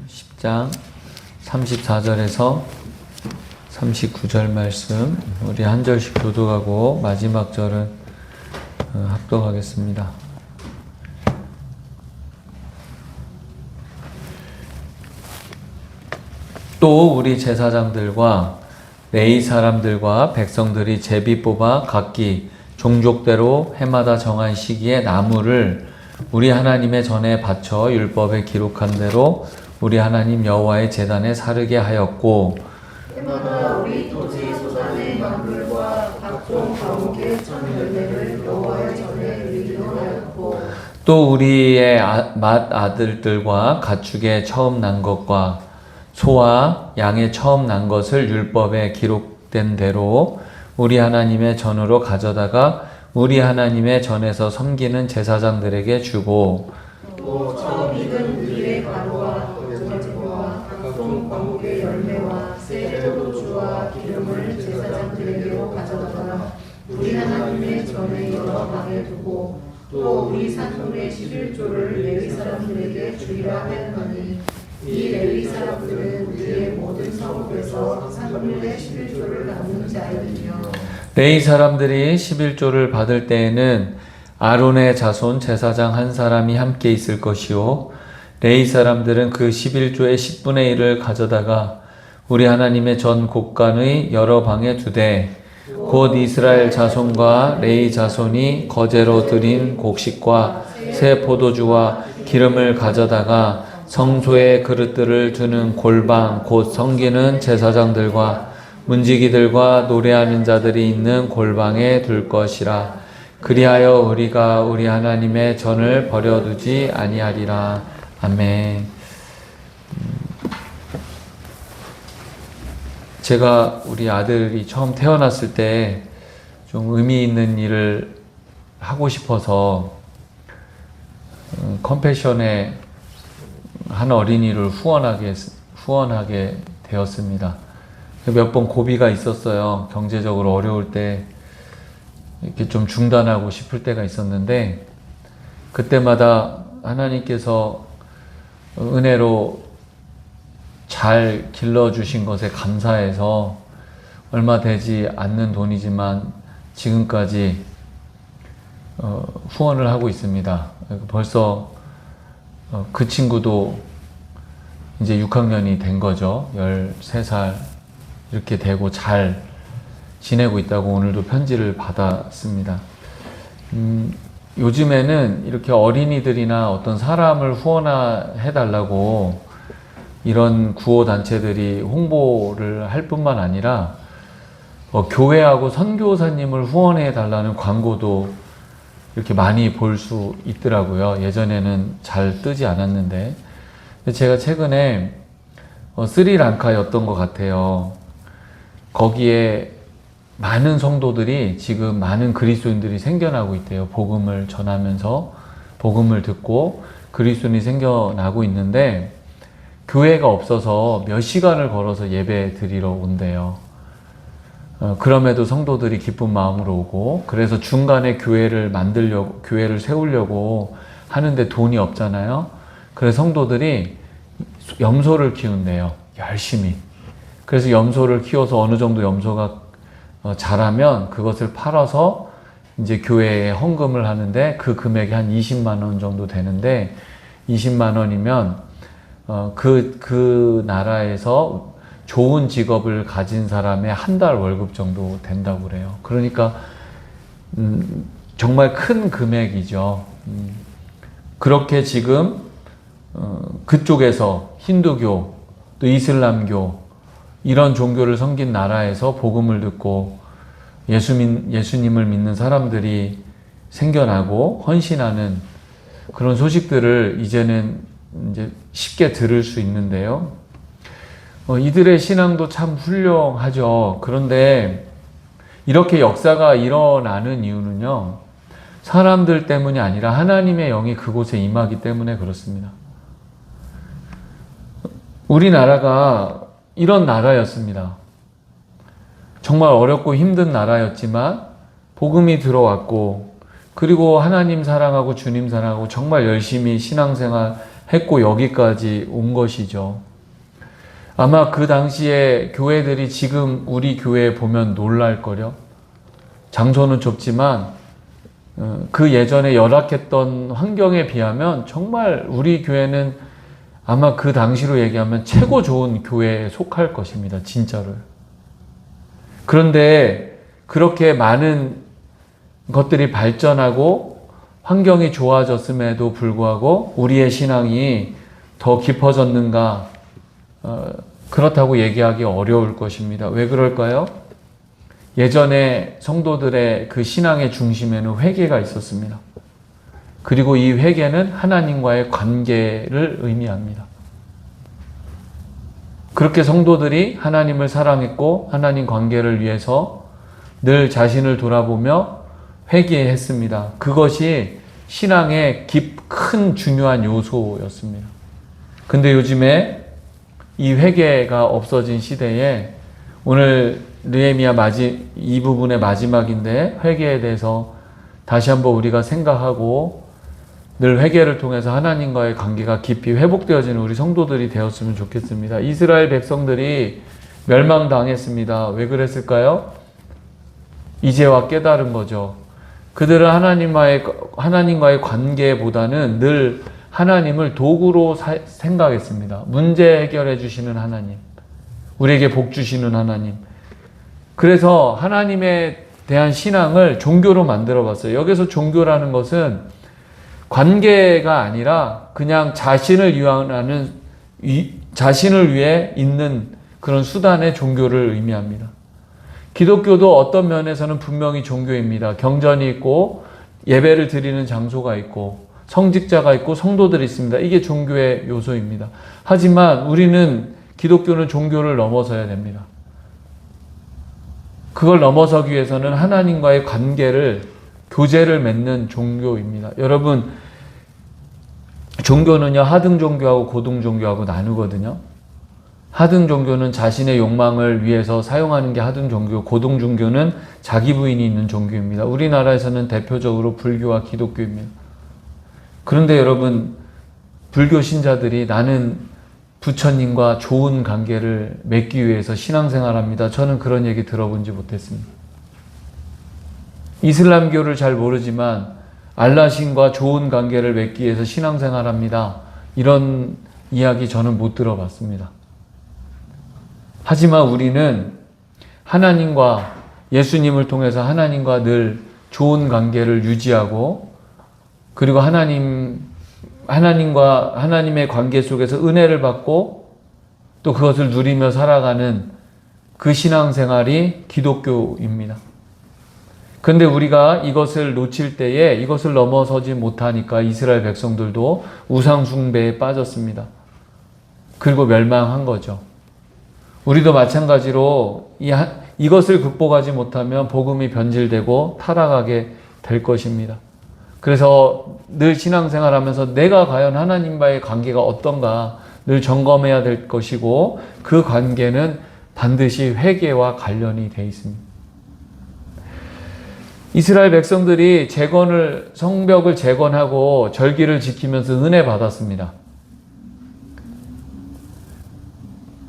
10장 34절에서 39절 말씀 우리 한 절씩 교독하고 마지막 절은 합독하겠습니다. 또 우리 제사장들과 레위 사람들과 백성들이 제비 뽑아 각기 종족대로 해마다 정한 시기에 나무를 우리 하나님의 전에 바쳐 율법에 기록한 대로 우리 하나님 여호와의 제단에 사르게 하였고, 해마다 우리 토지 소산의 만물과 각종 과목의 첫 열매를 여호와의 전에 드리기로 하였고, 또 우리의 맏아들들과 가축의 처음 난 것과 소와 양의 처음 난 것을 율법에 기록된 대로 우리 하나님의 전으로 가져다가 우리 하나님의 전에서 섬기는 제사장들에게 주고, 또 처음 익은 우리의 가루와 거짓과 각종 과목의 열매와 새 포도주와 기름을 제사장들에게로 가져다가 우리 하나님의 전에 여러 방에 두고, 또 우리 산물의 11조를 레위 사람들에게 주리라 하였노니, 이 레위 사람들은 우리의 모든 성읍에서 산물의 11조를 받는 자들이며, 레위 사람들이 11조를 받을 때에는 아론의 자손 제사장 한 사람이 함께 있을 것이요, 레위 사람들은 그 11조의 10분의 1을 가져다가 우리 하나님의 전 곳간의 여러 방에 두되, 곧 이스라엘 자손과 레위 자손이 거제로 드린 곡식과 새 포도주와 기름을 가져다가 성소의 그릇들을 두는 골방 곧 섬기는 제사장들과 문지기들과 노래하는 자들이 있는 골방에 둘 것이라. 그리하여 우리가 우리 하나님의 전을 버려두지 아니하리라. 아멘. 제가 우리 아들이 처음 태어났을 때 좀 의미 있는 일을 하고 싶어서 컴패션에 한 어린이를 후원하게 되었습니다. 몇 번 고비가 있었어요. 경제적으로 어려울 때 이렇게 좀 중단하고 싶을 때가 있었는데, 그때마다 하나님께서 은혜로 잘 길러주신 것에 감사해서 얼마 되지 않는 돈이지만 지금까지 후원을 하고 있습니다. 벌써 그 친구도 이제 6학년이 된 거죠. 13살 이렇게 되고 잘 지내고 있다고 오늘도 편지를 받았습니다. 요즘에는 이렇게 어린이들이나 어떤 사람을 후원해달라고 이런 구호단체들이 홍보를 할 뿐만 아니라 교회하고 선교사님을 후원해달라는 광고도 이렇게 많이 볼 수 있더라고요. 예전에는 잘 뜨지 않았는데. 제가 최근에 스리랑카였던 것 같아요. 거기에 많은 성도들이 지금 많은 그리스도인들이 생겨나고 있대요. 복음을 전하면서 복음을 듣고 그리스도인이 생겨나고 있는데, 교회가 없어서 몇 시간을 걸어서 예배 드리러 온대요. 그럼에도 성도들이 기쁜 마음으로 오고, 그래서 중간에 교회를 세우려고 하는데 돈이 없잖아요. 그래서 성도들이 염소를 키운대요. 열심히. 그래서 염소를 키워서 어느 정도 염소가 자라면 그것을 팔아서 이제 교회에 헌금을 하는데, 그 금액이 한 20만 원 정도 되는데, 20만 원이면 그 나라에서 좋은 직업을 가진 사람의 한 달 월급 정도 된다고 그래요. 그러니까 정말 큰 금액이죠. 그렇게 지금 그쪽에서 힌두교 또 이슬람교 이런 종교를 섬긴 나라에서 복음을 듣고 예수님을 믿는 사람들이 생겨나고 헌신하는 그런 소식들을 이제는 이제 쉽게 들을 수 있는데요. 이들의 신앙도 참 훌륭하죠. 그런데 이렇게 역사가 일어나는 이유는요, 사람들 때문이 아니라 하나님의 영이 그곳에 임하기 때문에 그렇습니다. 우리나라가 이런 나라였습니다. 정말 어렵고 힘든 나라였지만 복음이 들어왔고, 그리고 하나님 사랑하고 주님 사랑하고 정말 열심히 신앙생활 했고 여기까지 온 것이죠. 아마 그 당시에 교회들이 지금 우리 교회에 보면 놀랄걸요. 장소는 좁지만 그 예전에 열악했던 환경에 비하면 정말 우리 교회는 아마 그 당시로 얘기하면 최고 좋은 교회에 속할 것입니다. 진짜로요. 그런데 그렇게 많은 것들이 발전하고 환경이 좋아졌음에도 불구하고 우리의 신앙이 더 깊어졌는가? 그렇다고 얘기하기 어려울 것입니다. 왜 그럴까요? 예전에 성도들의 그 신앙의 중심에는 회개가 있었습니다. 그리고 이 회개는 하나님과의 관계를 의미합니다. 그렇게 성도들이 하나님을 사랑했고 하나님 관계를 위해서 늘 자신을 돌아보며 회개했습니다. 그것이 신앙의 큰 중요한 요소였습니다. 근데 요즘에 이 회개가 없어진 시대에 오늘 느헤미야 이 부분의 마지막인데 회개에 대해서 다시 한번 우리가 생각하고 늘 회개를 통해서 하나님과의 관계가 깊이 회복되어지는 우리 성도들이 되었으면 좋겠습니다. 이스라엘 백성들이 멸망당했습니다. 왜 그랬을까요? 이제와 깨달은 거죠. 그들은 하나님과의 관계보다는 늘 하나님을 도구로 생각했습니다. 문제 해결해 주시는 하나님, 우리에게 복 주시는 하나님. 그래서 하나님에 대한 신앙을 종교로 만들어 봤어요. 여기서 종교라는 것은 관계가 아니라 그냥 자신을 위해 있는 그런 수단의 종교를 의미합니다. 기독교도 어떤 면에서는 분명히 종교입니다. 경전이 있고 예배를 드리는 장소가 있고 성직자가 있고 성도들이 있습니다. 이게 종교의 요소입니다. 하지만 기독교는 종교를 넘어서야 됩니다. 그걸 넘어서기 위해서는 하나님과의 교제를 맺는 종교입니다. 여러분, 종교는요, 하등 종교하고 고등 종교하고 나누거든요. 하등 종교는 자신의 욕망을 위해서 사용하는 게 하등 종교, 고등 종교는 자기 부인이 있는 종교입니다. 우리나라에서는 대표적으로 불교와 기독교입니다. 그런데 여러분, 불교 신자들이 나는 부처님과 좋은 관계를 맺기 위해서 신앙생활합니다. 저는 그런 얘기 들어본지 못했습니다. 이슬람교를 잘 모르지만 알라신과 좋은 관계를 맺기 위해서 신앙생활합니다. 이런 이야기 저는 못 들어봤습니다. 하지만 우리는 하나님과 예수님을 통해서 하나님과 늘 좋은 관계를 유지하고 그리고 하나님과 하나님의 관계 속에서 은혜를 받고 또 그것을 누리며 살아가는 그 신앙생활이 기독교입니다. 그런데 우리가 이것을 놓칠 때에 이것을 넘어서지 못하니까 이스라엘 백성들도 우상숭배에 빠졌습니다. 그리고 멸망한 거죠. 우리도 마찬가지로 이것을 극복하지 못하면 복음이 변질되고 타락하게 될 것입니다. 그래서 늘 신앙생활하면서 내가 과연 하나님과의 관계가 어떤가 늘 점검해야 될 것이고 그 관계는 반드시 회개와 관련이 되어 있습니다. 이스라엘 백성들이 성벽을 재건하고 절기를 지키면서 은혜 받았습니다.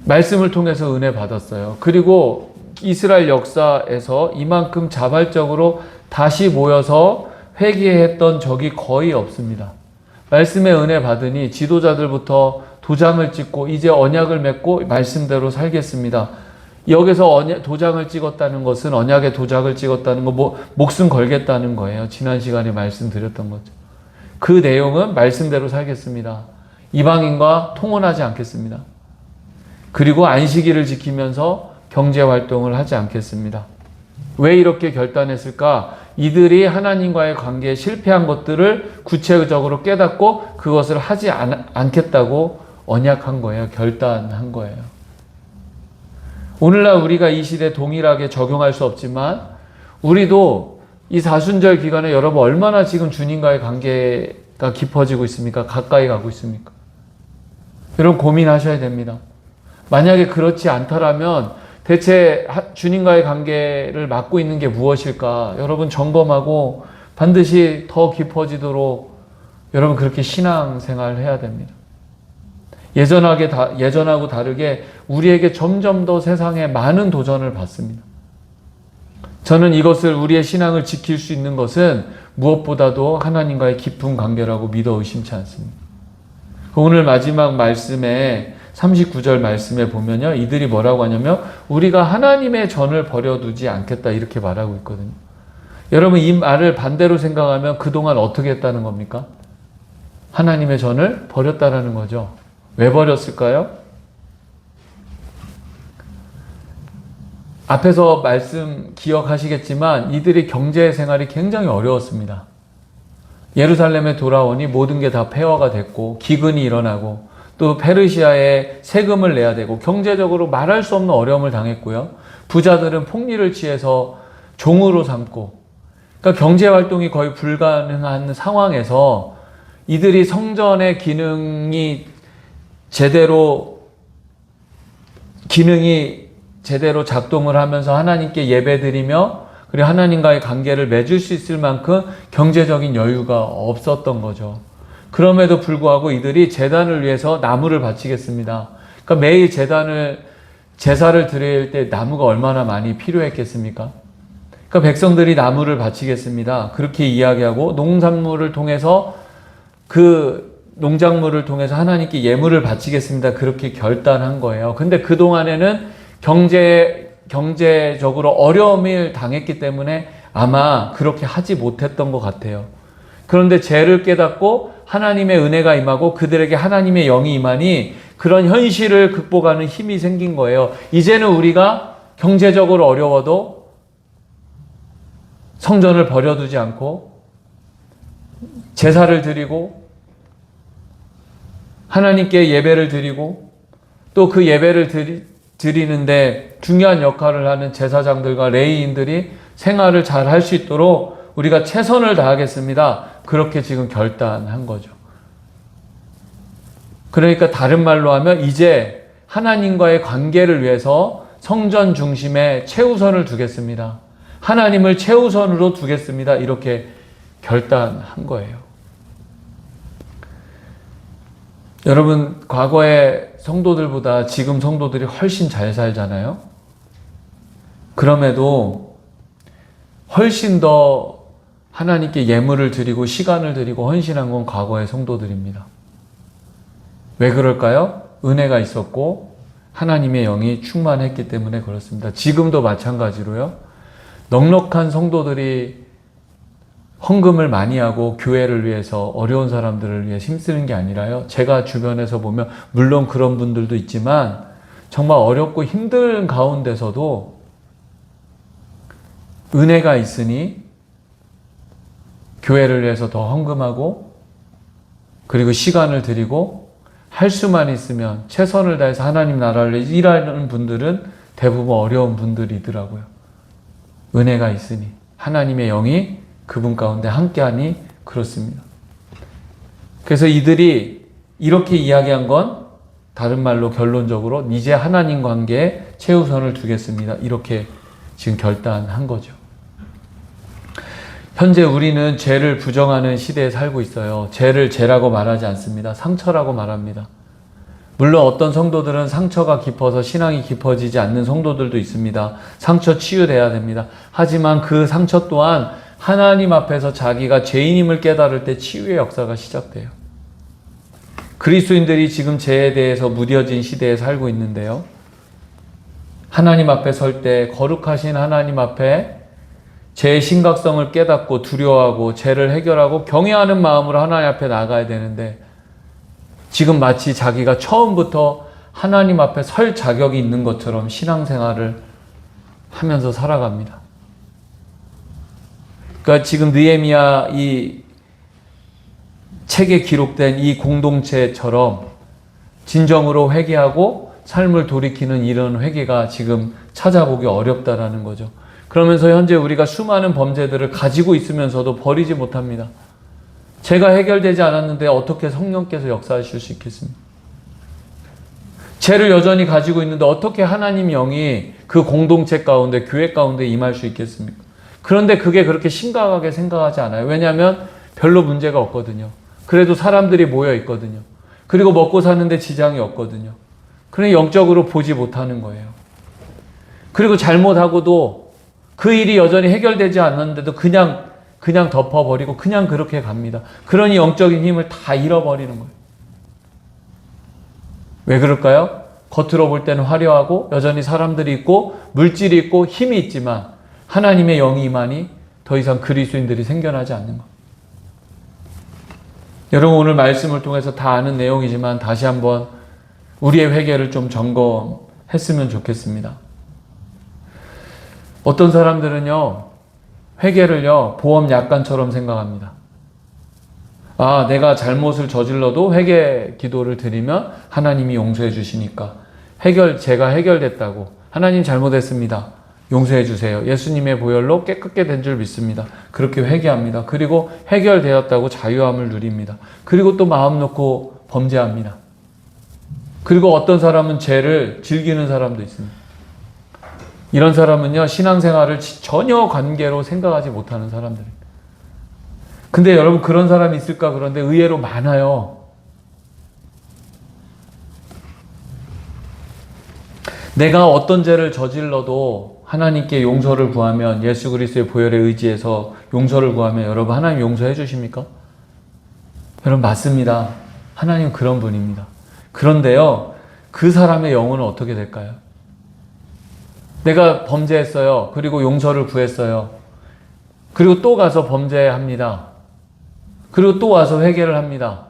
말씀을 통해서 은혜 받았어요. 그리고 이스라엘 역사에서 이만큼 자발적으로 다시 모여서 회개했던 적이 거의 없습니다. 말씀의 은혜 받으니 지도자들부터 도장을 찍고 이제 언약을 맺고 말씀대로 살겠습니다. 여기서 도장을 찍었다는 것은 언약의 도장을 찍었다는 거 목숨 걸겠다는 거예요. 지난 시간에 말씀드렸던 거죠. 그 내용은 말씀대로 살겠습니다. 이방인과 통혼하지 않겠습니다. 그리고 안식일을 지키면서 경제활동을 하지 않겠습니다. 왜 이렇게 결단했을까? 이들이 하나님과의 관계에 실패한 것들을 구체적으로 깨닫고 그것을 하지 않겠다고 언약한 거예요. 결단한 거예요. 오늘날 우리가 이 시대에 동일하게 적용할 수 없지만 우리도 이 사순절 기간에 여러분 얼마나 지금 주님과의 관계가 깊어지고 있습니까? 가까이 가고 있습니까? 여러분 고민하셔야 됩니다. 만약에 그렇지 않다라면 대체 주님과의 관계를 맡고 있는 게 무엇일까? 여러분 점검하고 반드시 더 깊어지도록 여러분 그렇게 신앙생활을 해야 됩니다. 예전하고 다르게 우리에게 점점 더 세상에 많은 도전을 받습니다. 저는 이것을 우리의 신앙을 지킬 수 있는 것은 무엇보다도 하나님과의 깊은 관계라고 믿어 의심치 않습니다. 오늘 마지막 말씀에 39절 말씀에 보면요. 이들이 뭐라고 하냐면 우리가 하나님의 전을 버려두지 않겠다 이렇게 말하고 있거든요. 여러분 이 말을 반대로 생각하면 그동안 어떻게 했다는 겁니까? 하나님의 전을 버렸다라는 거죠. 왜 버렸을까요? 앞에서 말씀 기억하시겠지만 이들이 경제 생활이 굉장히 어려웠습니다. 예루살렘에 돌아오니 모든 게 다 폐허가 됐고 기근이 일어나고 또 페르시아에 세금을 내야 되고 경제적으로 말할 수 없는 어려움을 당했고요. 부자들은 폭리를 취해서 종으로 삼고 그러니까 경제활동이 거의 불가능한 상황에서 이들이 성전의 기능이 제대로 작동을 하면서 하나님께 예배드리며 그리고 하나님과의 관계를 맺을 수 있을 만큼 경제적인 여유가 없었던 거죠. 그럼에도 불구하고 이들이 제단을 위해서 나무를 바치겠습니다. 그러니까 매일 제사를 드릴 때 나무가 얼마나 많이 필요했겠습니까? 그러니까 백성들이 나무를 바치겠습니다. 그렇게 이야기하고 농작물을 통해서 하나님께 예물을 바치겠습니다. 그렇게 결단한 거예요. 근데 그동안에는 경제적으로 어려움을 당했기 때문에 아마 그렇게 하지 못했던 것 같아요. 그런데 죄를 깨닫고 하나님의 은혜가 임하고 그들에게 하나님의 영이 임하니 그런 현실을 극복하는 힘이 생긴 거예요. 이제는 우리가 경제적으로 어려워도 성전을 버려두지 않고 제사를 드리고 하나님께 예배를 드리고 또 그 예배를 드리는데 중요한 역할을 하는 제사장들과 레위인들이 생활을 잘 할 수 있도록 우리가 최선을 다하겠습니다. 그렇게 지금 결단한 거죠. 그러니까 다른 말로 하면 이제 하나님과의 관계를 위해서 성전 중심에 최우선을 두겠습니다. 하나님을 최우선으로 두겠습니다. 이렇게 결단한 거예요. 여러분, 과거의 성도들보다 지금 성도들이 훨씬 잘 살잖아요. 그럼에도 훨씬 더 하나님께 예물을 드리고 시간을 드리고 헌신한 건 과거의 성도들입니다. 왜 그럴까요? 은혜가 있었고 하나님의 영이 충만했기 때문에 그렇습니다. 지금도 마찬가지로요. 넉넉한 성도들이 헌금을 많이 하고 교회를 위해서 어려운 사람들을 위해 힘쓰는 게 아니라요. 제가 주변에서 보면 물론 그런 분들도 있지만 정말 어렵고 힘든 가운데서도 은혜가 있으니 교회를 위해서 더 헌금하고 그리고 시간을 드리고 할 수만 있으면 최선을 다해서 하나님 나라를 위해 일하는 분들은 대부분 어려운 분들이더라고요. 은혜가 있으니 하나님의 영이 그분 가운데 함께하니 그렇습니다. 그래서 이들이 이렇게 이야기한 건 다른 말로 결론적으로 이제 하나님 관계에 최우선을 두겠습니다. 이렇게 지금 결단한 거죠. 현재 우리는 죄를 부정하는 시대에 살고 있어요. 죄를 죄라고 말하지 않습니다. 상처라고 말합니다. 물론 어떤 성도들은 상처가 깊어서 신앙이 깊어지지 않는 성도들도 있습니다. 상처 치유돼야 됩니다. 하지만 그 상처 또한 하나님 앞에서 자기가 죄인임을 깨달을 때 치유의 역사가 시작돼요. 그리스도인들이 지금 죄에 대해서 무뎌진 시대에 살고 있는데요. 하나님 앞에 설 때 거룩하신 하나님 앞에 죄의 심각성을 깨닫고 두려워하고 죄를 해결하고 경외하는 마음으로 하나님 앞에 나가야 되는데 지금 마치 자기가 처음부터 하나님 앞에 설 자격이 있는 것처럼 신앙생활을 하면서 살아갑니다. 그러니까 지금 느헤미야 이 책에 기록된 이 공동체처럼 진정으로 회개하고 삶을 돌이키는 이런 회개가 지금 찾아보기 어렵다라는 거죠. 그러면서 현재 우리가 수많은 범죄들을 가지고 있으면서도 버리지 못합니다. 죄가 해결되지 않았는데 어떻게 성령께서 역사하실 수 있겠습니까? 죄를 여전히 가지고 있는데 어떻게 하나님 영이 그 공동체 가운데, 교회 가운데 임할 수 있겠습니까? 그런데 그게 그렇게 심각하게 생각하지 않아요. 왜냐하면 별로 문제가 없거든요. 그래도 사람들이 모여 있거든요. 그리고 먹고 사는데 지장이 없거든요. 그러니 영적으로 보지 못하는 거예요. 그리고 잘못하고도 그 일이 여전히 해결되지 않는데도 그냥 덮어버리고 그냥 그렇게 갑니다. 그러니 영적인 힘을 다 잃어버리는 거예요. 왜 그럴까요? 겉으로 볼 때는 화려하고 여전히 사람들이 있고 물질이 있고 힘이 있지만 하나님의 영이 임하니 더 이상 그리스도인들이 생겨나지 않는 것. 여러분 오늘 말씀을 통해서 다 아는 내용이지만 다시 한번 우리의 회개를 좀 점검했으면 좋겠습니다. 어떤 사람들은요, 회개를요, 보험 약관처럼 생각합니다. 아, 내가 잘못을 저질러도 회개 기도를 드리면 하나님이 용서해 주시니까 제가 해결됐다고. 하나님 잘못했습니다. 용서해 주세요. 예수님의 보혈로 깨끗게 된 줄 믿습니다. 그렇게 회개합니다. 그리고 해결되었다고 자유함을 누립니다. 그리고 또 마음 놓고 범죄합니다. 그리고 어떤 사람은 죄를 즐기는 사람도 있습니다. 이런 사람은요, 신앙생활을 전혀 관계로 생각하지 못하는 사람들입니다. 근데 여러분 그런 사람이 있을까? 그런데 의외로 많아요. 내가 어떤 죄를 저질러도 하나님께 용서를 구하면, 예수 그리스도의 보혈에 의지해서 용서를 구하면 여러분 하나님 용서해 주십니까? 여러분 맞습니다. 하나님은 그런 분입니다. 그런데요, 그 사람의 영혼은 어떻게 될까요? 내가 범죄했어요. 그리고 용서를 구했어요. 그리고 또 가서 범죄합니다. 그리고 또 와서 회개를 합니다.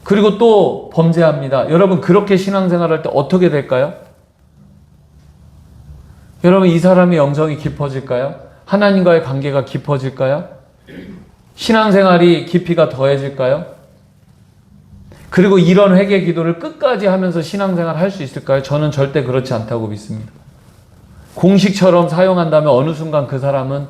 그리고 또 범죄합니다. 여러분 그렇게 신앙생활할 때 어떻게 될까요? 여러분 이 사람의 영성이 깊어질까요? 하나님과의 관계가 깊어질까요? 신앙생활이 깊이가 더해질까요? 그리고 이런 회개 기도를 끝까지 하면서 신앙생활 할 수 있을까요? 저는 절대 그렇지 않다고 믿습니다. 공식처럼 사용한다면 어느 순간 그 사람은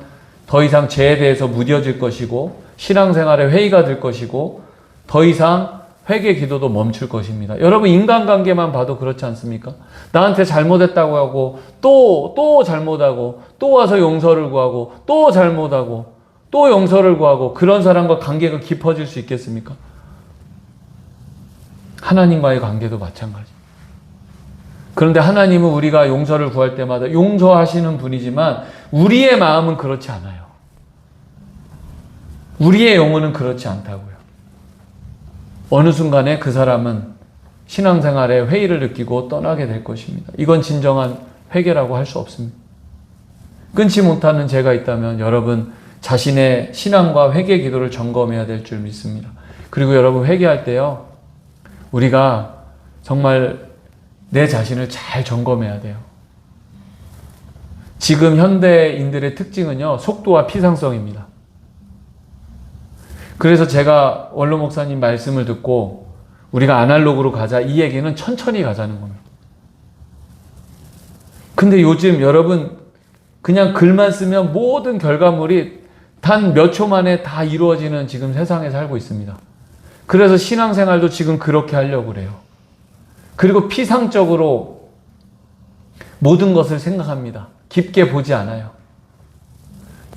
더 이상 죄에 대해서 무뎌질 것이고 신앙생활의 회의가 될 것이고 더 이상 회개 기도도 멈출 것입니다. 여러분 인간관계만 봐도 그렇지 않습니까? 나한테 잘못했다고 하고 또 잘못하고 또 와서 용서를 구하고 또 잘못하고 또 용서를 구하고 그런 사람과 관계가 깊어질 수 있겠습니까? 하나님과의 관계도 마찬가지. 그런데 하나님은 우리가 용서를 구할 때마다 용서하시는 분이지만 우리의 마음은 그렇지 않아요. 우리의 영혼은 그렇지 않다고요. 어느 순간에 그 사람은 신앙생활에 회의를 느끼고 떠나게 될 것입니다. 이건 진정한 회개라고 할 수 없습니다. 끊지 못하는 죄가 있다면 여러분 자신의 신앙과 회개 기도를 점검해야 될 줄 믿습니다. 그리고 여러분 회개할 때요, 우리가 정말 내 자신을 잘 점검해야 돼요. 지금 현대인들의 특징은요, 속도와 피상성입니다. 그래서 제가 원로 목사님 말씀을 듣고 우리가 아날로그로 가자, 이 얘기는 천천히 가자는 겁니다. 근데 요즘 여러분 그냥 글만 쓰면 모든 결과물이 단 몇 초 만에 다 이루어지는 지금 세상에 살고 있습니다. 그래서 신앙생활도 지금 그렇게 하려고 그래요. 그리고 피상적으로 모든 것을 생각합니다. 깊게 보지 않아요.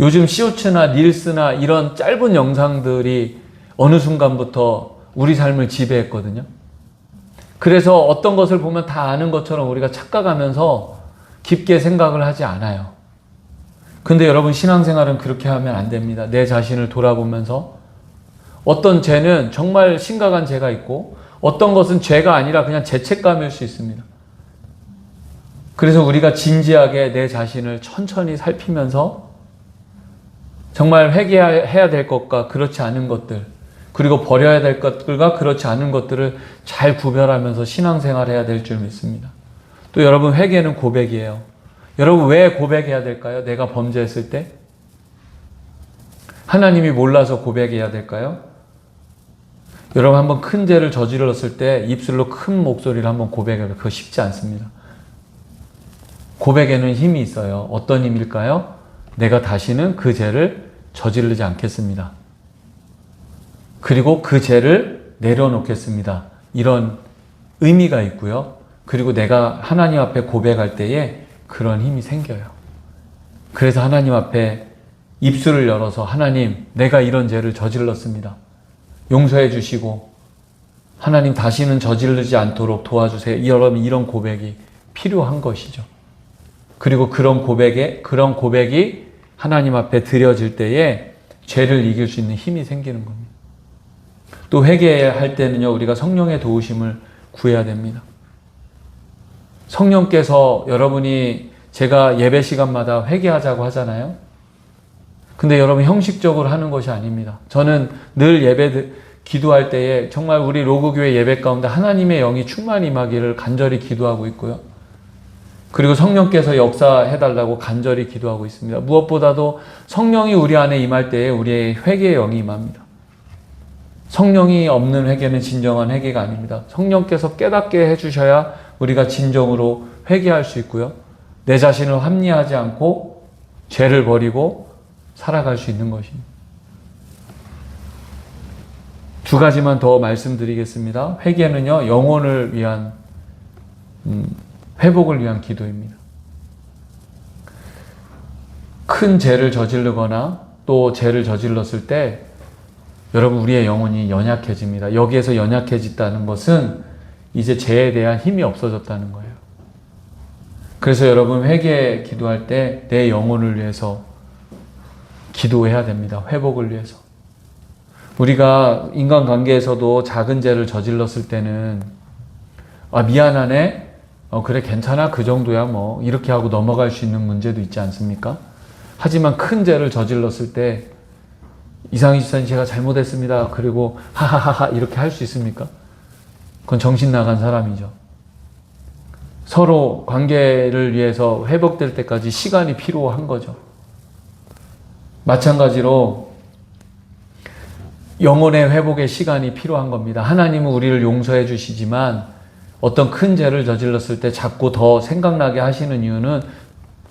요즘 쇼츠나 릴스나 이런 짧은 영상들이 어느 순간부터 우리 삶을 지배했거든요. 그래서 어떤 것을 보면 다 아는 것처럼 우리가 착각하면서 깊게 생각을 하지 않아요. 근데 여러분 신앙생활은 그렇게 하면 안 됩니다. 내 자신을 돌아보면서 어떤 죄는 정말 심각한 죄가 있고 어떤 것은 죄가 아니라 그냥 죄책감일 수 있습니다. 그래서 우리가 진지하게 내 자신을 천천히 살피면서 정말 회개해야 될 것과 그렇지 않은 것들, 그리고 버려야 될 것들과 그렇지 않은 것들을 잘 구별하면서 신앙생활해야 될 줄 믿습니다. 또 여러분 회개는 고백이에요. 여러분 왜 고백해야 될까요? 내가 범죄했을 때? 하나님이 몰라서 고백해야 될까요? 여러분 한번 큰 죄를 저질렀을 때 입술로 큰 목소리를 한번 고백해요. 그거 쉽지 않습니다. 고백에는 힘이 있어요. 어떤 힘일까요? 내가 다시는 그 죄를 저지르지 않겠습니다. 그리고 그 죄를 내려놓겠습니다. 이런 의미가 있고요. 그리고 내가 하나님 앞에 고백할 때에 그런 힘이 생겨요. 그래서 하나님 앞에 입술을 열어서 하나님, 내가 이런 죄를 저질렀습니다. 용서해 주시고 하나님 다시는 저지르지 않도록 도와주세요. 여러분 이런 고백이 필요한 것이죠. 그리고 그런 고백이 하나님 앞에 드려질 때에 죄를 이길 수 있는 힘이 생기는 겁니다. 또 회개할 때는요, 우리가 성령의 도우심을 구해야 됩니다. 성령께서 여러분이 제가 예배 시간마다 회개하자고 하잖아요. 근데 여러분 형식적으로 하는 것이 아닙니다. 저는 늘 기도할 때에 정말 우리 로그교회 예배 가운데 하나님의 영이 충만히 임하기를 간절히 기도하고 있고요. 그리고 성령께서 역사해달라고 간절히 기도하고 있습니다. 무엇보다도 성령이 우리 안에 임할 때에 우리의 회개의 영이 임합니다. 성령이 없는 회개는 진정한 회개가 아닙니다. 성령께서 깨닫게 해주셔야 우리가 진정으로 회개할 수 있고요. 내 자신을 합리하지 않고 죄를 버리고 살아갈 수 있는 것입니다. 두 가지만 더 말씀드리겠습니다. 회개는요, 영혼을 위한 회복을 위한 기도입니다. 큰 죄를 저지르거나 또 죄를 저질렀을 때 여러분 우리의 영혼이 연약해집니다. 여기에서 연약해졌다는 것은 이제 죄에 대한 힘이 없어졌다는 거예요. 그래서 여러분 회개 기도할 때 내 영혼을 위해서 기도해야 됩니다. 회복을 위해서. 우리가 인간관계에서도 작은 죄를 저질렀을 때는 미안하네? 그래 괜찮아 그 정도야 뭐 이렇게 하고 넘어갈 수 있는 문제도 있지 않습니까? 하지만 큰 죄를 저질렀을 때 이상희 집사님 제가 잘못했습니다. 그리고 하하하하 이렇게 할 수 있습니까? 그건 정신 나간 사람이죠. 서로 관계를 위해서 회복될 때까지 시간이 필요한 거죠. 마찬가지로 영혼의 회복의 시간이 필요한 겁니다. 하나님은 우리를 용서해 주시지만 어떤 큰 죄를 저질렀을 때 자꾸 더 생각나게 하시는 이유는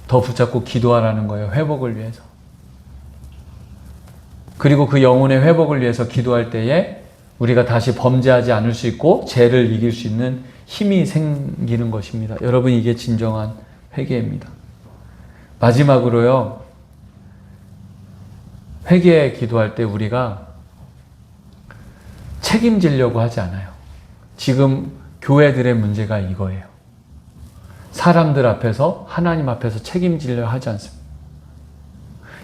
더 붙잡고 기도하라는 거예요. 회복을 위해서. 그리고 그 영혼의 회복을 위해서 기도할 때에 우리가 다시 범죄하지 않을 수 있고 죄를 이길 수 있는 힘이 생기는 것입니다. 여러분 이게 진정한 회개입니다. 마지막으로요. 회개 기도할 때 우리가 책임지려고 하지 않아요. 지금 교회들의 문제가 이거예요. 사람들 앞에서 하나님 앞에서 책임지려 하지 않습니다.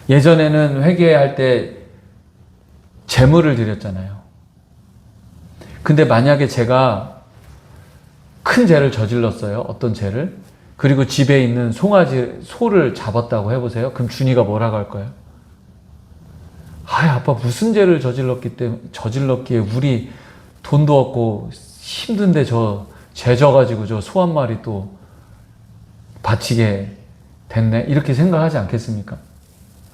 예전에는 회개할 때 제물을 드렸잖아요. 근데 만약에 제가 큰 죄를 저질렀어요. 어떤 죄를. 그리고 집에 있는 소를 잡았다고 해보세요. 그럼 준이가 뭐라고 할 거예요? 아빠 무슨 죄를 저질렀기에 우리 돈도 없고 힘든데 죄 져가지고 저 소 한 마리 또 바치게 됐네? 이렇게 생각하지 않겠습니까?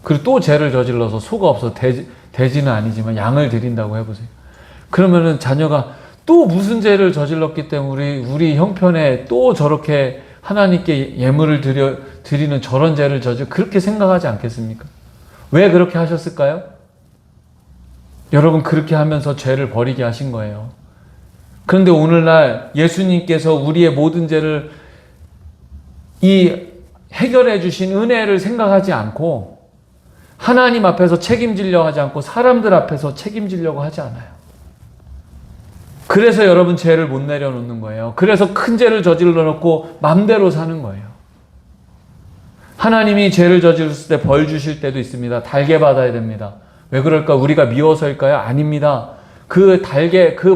그리고 또 죄를 저질러서 소가 없어서 돼지는 아니지만 양을 드린다고 해보세요. 그러면은 자녀가 또 무슨 죄를 저질렀기 때문에 우리 형편에 또 저렇게 하나님께 예물을 드리는 저런 죄를 그렇게 생각하지 않겠습니까? 왜 그렇게 하셨을까요? 여러분 그렇게 하면서 죄를 버리게 하신 거예요. 그런데 오늘날 예수님께서 우리의 모든 죄를 해결해 주신 은혜를 생각하지 않고 하나님 앞에서 책임지려고 하지 않고 사람들 앞에서 책임지려고 하지 않아요. 그래서 여러분 죄를 못 내려놓는 거예요. 그래서 큰 죄를 저질러 놓고 맘대로 사는 거예요. 하나님이 죄를 저질렀을 때 벌 주실 때도 있습니다. 달게 받아야 됩니다. 왜 그럴까? 우리가 미워서일까요? 아닙니다. 그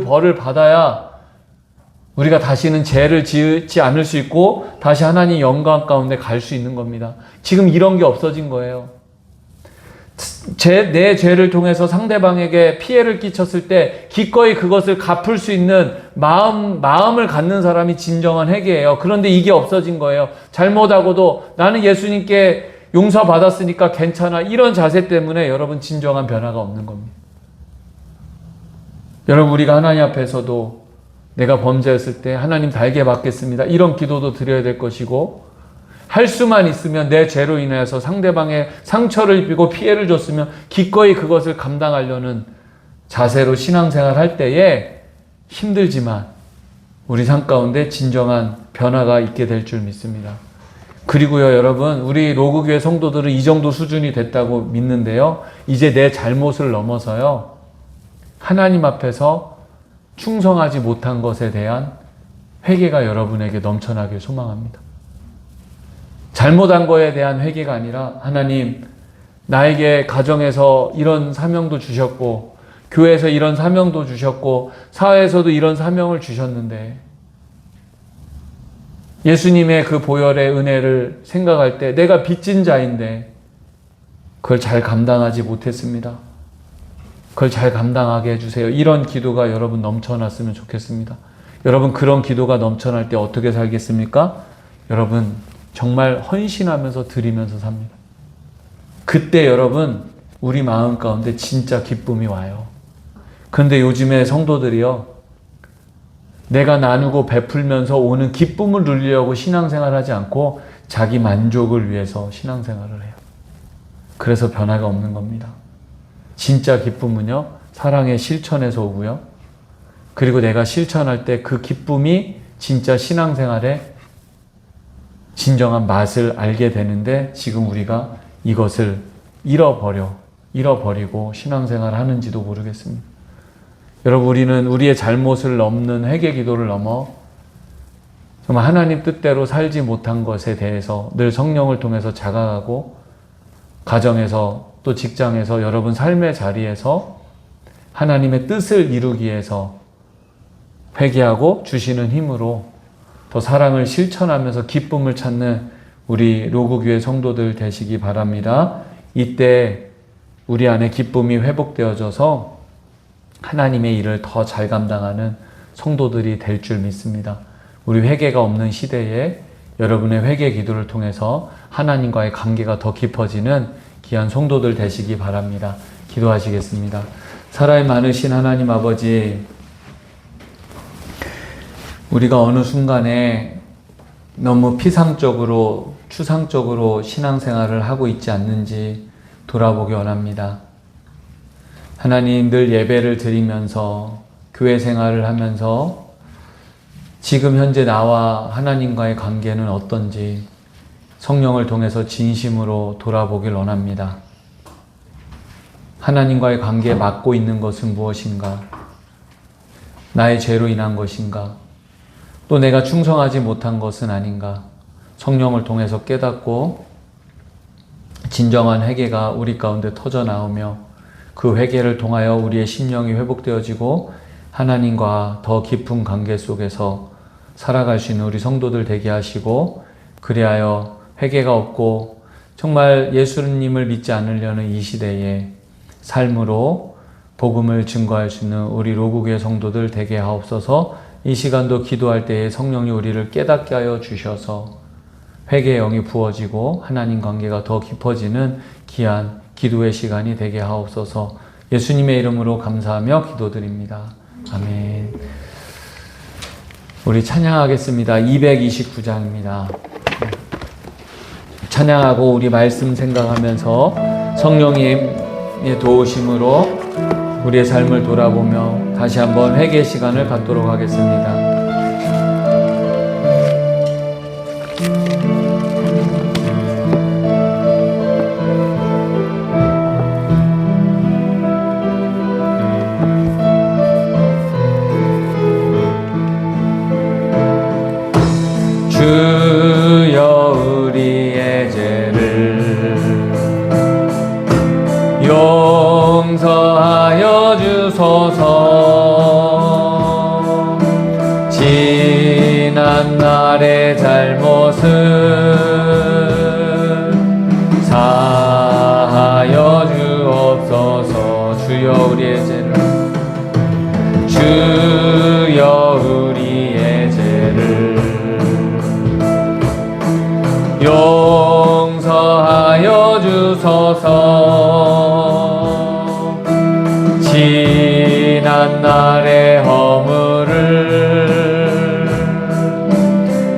벌을 받아야 우리가 다시는 죄를 짓지 않을 수 있고 다시 하나님 영광 가운데 갈 수 있는 겁니다. 지금 이런 게 없어진 거예요. 내 죄를 통해서 상대방에게 피해를 끼쳤을 때 기꺼이 그것을 갚을 수 있는 마음을 갖는 사람이 진정한 회개예요. 그런데 이게 없어진 거예요. 잘못하고도 나는 예수님께 용서받았으니까 괜찮아. 이런 자세 때문에 여러분 진정한 변화가 없는 겁니다. 여러분 우리가 하나님 앞에서도 내가 범죄했을 때 하나님 달게 받겠습니다. 이런 기도도 드려야 될 것이고 할 수만 있으면 내 죄로 인해서 상대방의 상처를 입히고 피해를 줬으면 기꺼이 그것을 감당하려는 자세로 신앙생활 할 때에 힘들지만 우리 삶 가운데 진정한 변화가 있게 될 줄 믿습니다. 그리고요 여러분 우리 로그교회 성도들은 이 정도 수준이 됐다고 믿는데요. 이제 내 잘못을 넘어서요. 하나님 앞에서 충성하지 못한 것에 대한 회개가 여러분에게 넘쳐나길 소망합니다. 잘못한 거에 대한 회개가 아니라 하나님, 나에게 가정에서 이런 사명도 주셨고 교회에서 이런 사명도 주셨고 사회에서도 이런 사명을 주셨는데 예수님의 그 보혈의 은혜를 생각할 때 내가 빚진 자인데 그걸 잘 감당하지 못했습니다. 그걸 잘 감당하게 해주세요. 이런 기도가 여러분 넘쳐났으면 좋겠습니다. 여러분 그런 기도가 넘쳐날 때 어떻게 살겠습니까? 여러분 정말 헌신하면서 드리면서 삽니다. 그때 여러분 우리 마음 가운데 진짜 기쁨이 와요. 그런데 요즘에 성도들이요, 내가 나누고 베풀면서 오는 기쁨을 누리려고 신앙생활하지 않고 자기 만족을 위해서 신앙생활을 해요. 그래서 변화가 없는 겁니다. 진짜 기쁨은요, 사랑의 실천에서 오고요. 그리고 내가 실천할 때 그 기쁨이 진짜 신앙생활의 진정한 맛을 알게 되는데 지금 우리가 이것을 잃어버리고 신앙생활 하는지도 모르겠습니다. 여러분, 우리는 우리의 잘못을 넘는 회개 기도를 넘어 정말 하나님 뜻대로 살지 못한 것에 대해서 늘 성령을 통해서 자각하고 가정에서 또 직장에서 여러분 삶의 자리에서 하나님의 뜻을 이루기 위해서 회개하고 주시는 힘으로 더 사랑을 실천하면서 기쁨을 찾는 우리 로그교회 성도들 되시기 바랍니다. 이때 우리 안에 기쁨이 회복되어져서 하나님의 일을 더 잘 감당하는 성도들이 될 줄 믿습니다. 우리 회개가 없는 시대에 여러분의 회개 기도를 통해서 하나님과의 관계가 더 깊어지는 귀한 성도들 되시기 바랍니다. 기도하시겠습니다. 사랑이 많으신 하나님 아버지, 우리가 어느 순간에 너무 피상적으로 추상적으로 신앙생활을 하고 있지 않는지 돌아보기 원합니다. 하나님, 늘 예배를 드리면서 교회 생활을 하면서 지금 현재 나와 하나님과의 관계는 어떤지 성령을 통해서 진심으로 돌아보길 원합니다. 하나님과의 관계에 막고 있는 것은 무엇인가? 나의 죄로 인한 것인가? 또 내가 충성하지 못한 것은 아닌가? 성령을 통해서 깨닫고 진정한 회개가 우리 가운데 터져 나오며 그 회개를 통하여 우리의 심령이 회복되어지고 하나님과 더 깊은 관계 속에서 살아갈 수 있는 우리 성도들 되게 하시고, 그리하여 회개가 없고 정말 예수님을 믿지 않으려는 이 시대에 삶으로 복음을 증거할 수 있는 우리 로그교회 성도들 되게 하옵소서. 이 시간도 기도할 때에 성령이 우리를 깨닫게 하여 주셔서 회개의 영이 부어지고 하나님 관계가 더 깊어지는 귀한 기도의 시간이 되게 하옵소서. 예수님의 이름으로 감사하며 기도드립니다. 아멘. 우리 찬양하겠습니다. 229장입니다. 찬양하고 우리 말씀 생각하면서 성령님의 도우심으로 우리의 삶을 돌아보며 다시 한번 회개 시간을 갖도록 하겠습니다. 주여 우리의 죄를 용서하여 주소서. 지난 날의 잘못을 사하여 주옵소서. 주여 우리의 죄를, 주여 우리의 죄를 용서하여 주소서. 지난 날의 허물을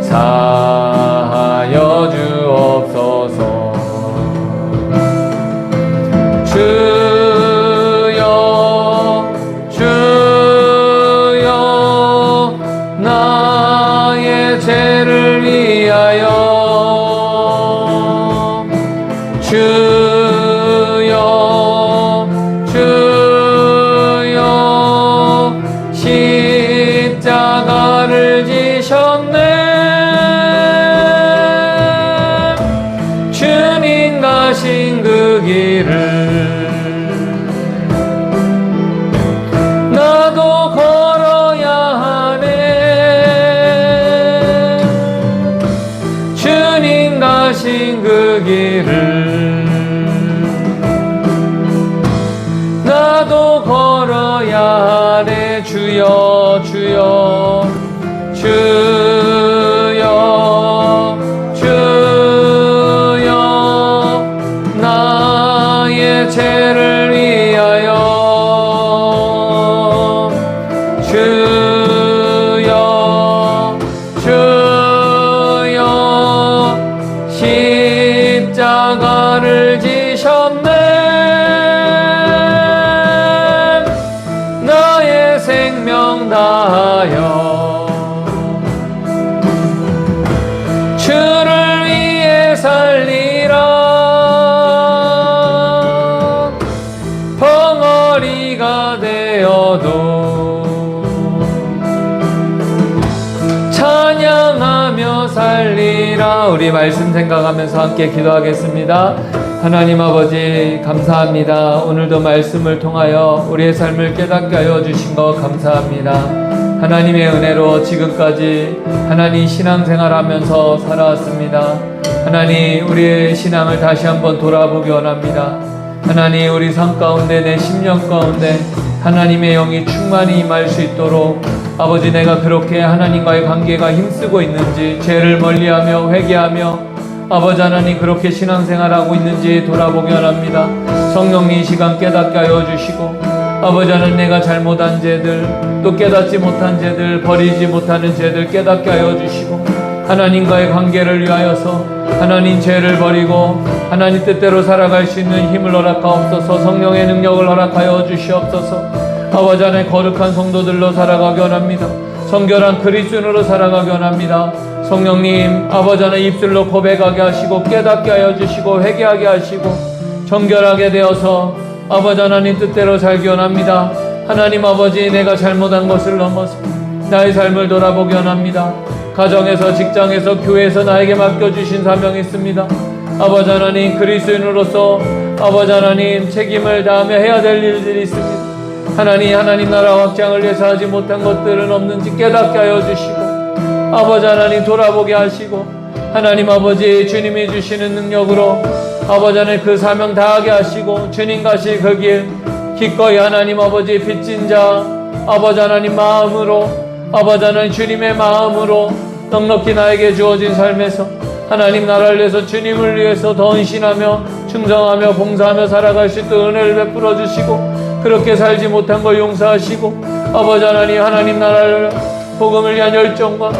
사하여 주옵소서. 주여 주여 나의 죄를 위하여 주여 주여 걸으신 그 길을 나도 걸어야 하네. 주여 주여 주여 주여 나의 죄를 위하여 주여 주여 십자가를 지셨네. 나의 생명 다하여 주를 위해 살리라. 벙어리가 되어도 찬양하며 살리라. 우리 말씀 생각하면서 함께 기도하겠습니다. 하나님 아버지 감사합니다. 오늘도 말씀을 통하여 우리의 삶을 깨닫게 하여 주신 것 감사합니다. 하나님의 은혜로 지금까지 하나님 신앙생활하면서 살아왔습니다. 하나님 우리의 신앙을 다시 한번 돌아보기 원합니다. 하나님 우리 삶 가운데 내 심령 가운데 하나님의 영이 충만히 임할 수 있도록 아버지 내가 그렇게 하나님과의 관계가 힘쓰고 있는지 죄를 멀리하며 회개하며 아버지 하나님 그렇게 신앙생활하고 있는지 돌아보기 원합니다. 성령님 이 시간 깨닫게 하여 주시고 아버지 하나님 내가 잘못한 죄들 또 깨닫지 못한 죄들 버리지 못하는 죄들 깨닫게 하여 주시고 하나님과의 관계를 위하여서 하나님 죄를 버리고 하나님 뜻대로 살아갈 수 있는 힘을 허락하옵소서. 성령의 능력을 허락하여 주시옵소서. 아버지 하나님 거룩한 성도들로 살아가기 원합니다. 성결한 그리스도인으로 살아가기 원합니다. 성령님 아버지 하나님 입술로 고백하게 하시고 깨닫게 하여 주시고 회개하게 하시고 정결하게 되어서 아버지 하나님 뜻대로 살기 원합니다. 하나님 아버지 내가 잘못한 것을 넘어서 나의 삶을 돌아보기 원합니다. 가정에서 직장에서 교회에서 나에게 맡겨주신 사명이 있습니다. 아버지 하나님 그리스도인으로서 아버지 하나님 책임을 다하며 해야 될 일들이 있습니다. 하나님 나라 확장을 위해서 하지 못한 것들은 없는지 깨닫게 하여 주시고 아버지 하나님 돌아보게 하시고 하나님 아버지 주님이 주시는 능력으로 아버지 하나님 그 사명 다하게 하시고 주님 가시 그 길 기꺼이 하나님 아버지 빚진 자 아버지 하나님 마음으로 아버지 하나님 주님의 마음으로 넉넉히 나에게 주어진 삶에서 하나님 나라를 위해서 주님을 위해서 더 헌신하며 충성하며 봉사하며 살아갈 수 있도록 은혜를 베풀어 주시고 그렇게 살지 못한 걸 용서하시고 아버지 하나님 나라를 복음을 위한 열정과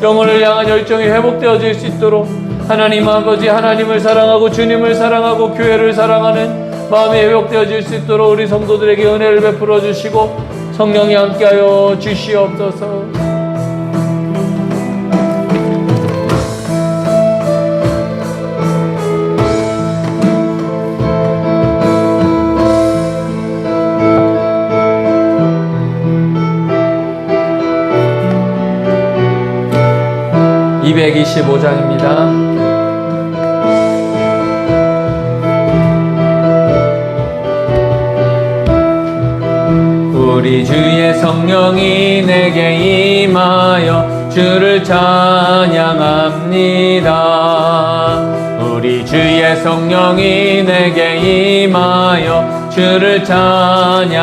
영혼을 향한 열정이 회복되어질 수 있도록 하나님 아버지 하나님을 사랑하고 주님을 사랑하고 교회를 사랑하는 마음이 회복되어질 수 있도록 우리 성도들에게 은혜를 베풀어 주시고 성령이 함께하여 주시옵소서. 225장입니다. 우리 주의 성령이 내게 임하여 주를 찬양합니다. 우리 주의 성령이 내게 임하여 주를 찬양합니다.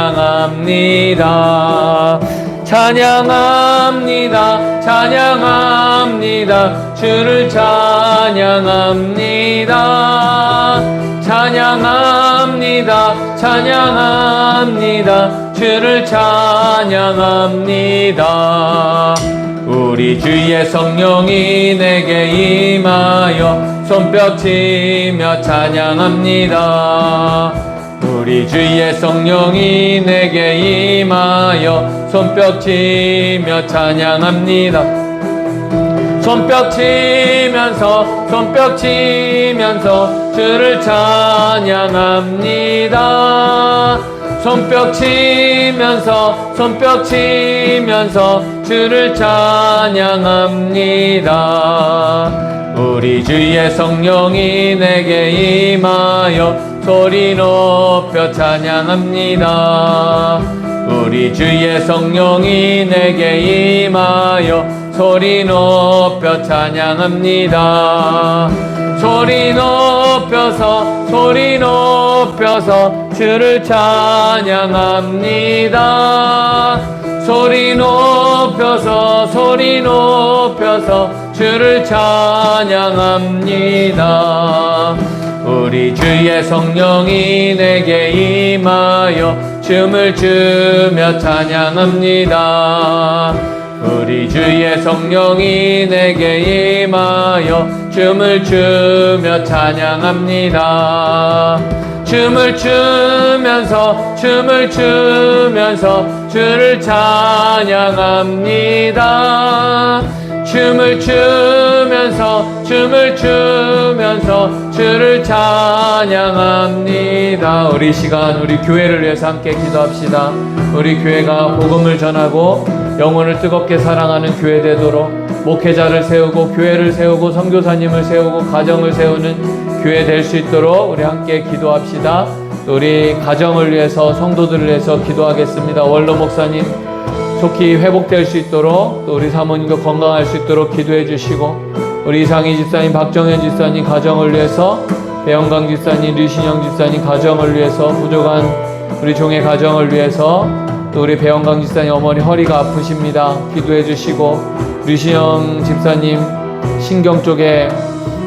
찬양합니다. 찬양합니다. 주를 찬양합니다. 찬양합니다. 찬양합니다. 주를 찬양합니다. 우리 주의 성령이 내게 임하여 손뼉치며 찬양합니다. 우리 주의 성령이 내게 임하여 손뼉치며 찬양합니다. 손뼉치면서 주를 찬양합니다. 손뼉치면서 주를 찬양합니다. 우리 주의 성령이 내게 임하여 소리 높여 찬양합니다. 우리 주의 성령이 내게 임하여 소리 높여 찬양합니다. 소리 높여서 소리 높여서 주를 찬양합니다. 소리 높여서 소리 높여서 주를 찬양합니다. 우리 주의 성령이 내게 임하여 춤을 추며 찬양합니다. 우리 주의 성령이 내게 임하여 춤을 추며 찬양합니다. 춤을 추면서 주를 찬양합니다. 춤을 추면서 주를 찬양합니다. 우리 시간 우리 교회를 위해서 함께 기도합시다. 우리 교회가 복음을 전하고 영혼을 뜨겁게 사랑하는 교회 되도록 목회자를 세우고 교회를 세우고 선교사님을 세우고 가정을 세우는 교회 될 수 있도록 우리 함께 기도합시다. 우리 가정을 위해서 성도들을 위해서 기도하겠습니다. 원로 목사님 속히 회복될 수 있도록 또 우리 사모님도 건강할 수 있도록 기도해 주시고 우리 이상희 집사님, 박정현 집사님 가정을 위해서 배영강 집사님, 류신영 집사님 가정을 위해서 부족한 우리 종의 가정을 위해서 또 우리 배영강 집사님 어머니 허리가 아프십니다. 기도해 주시고 류신영 집사님 신경 쪽에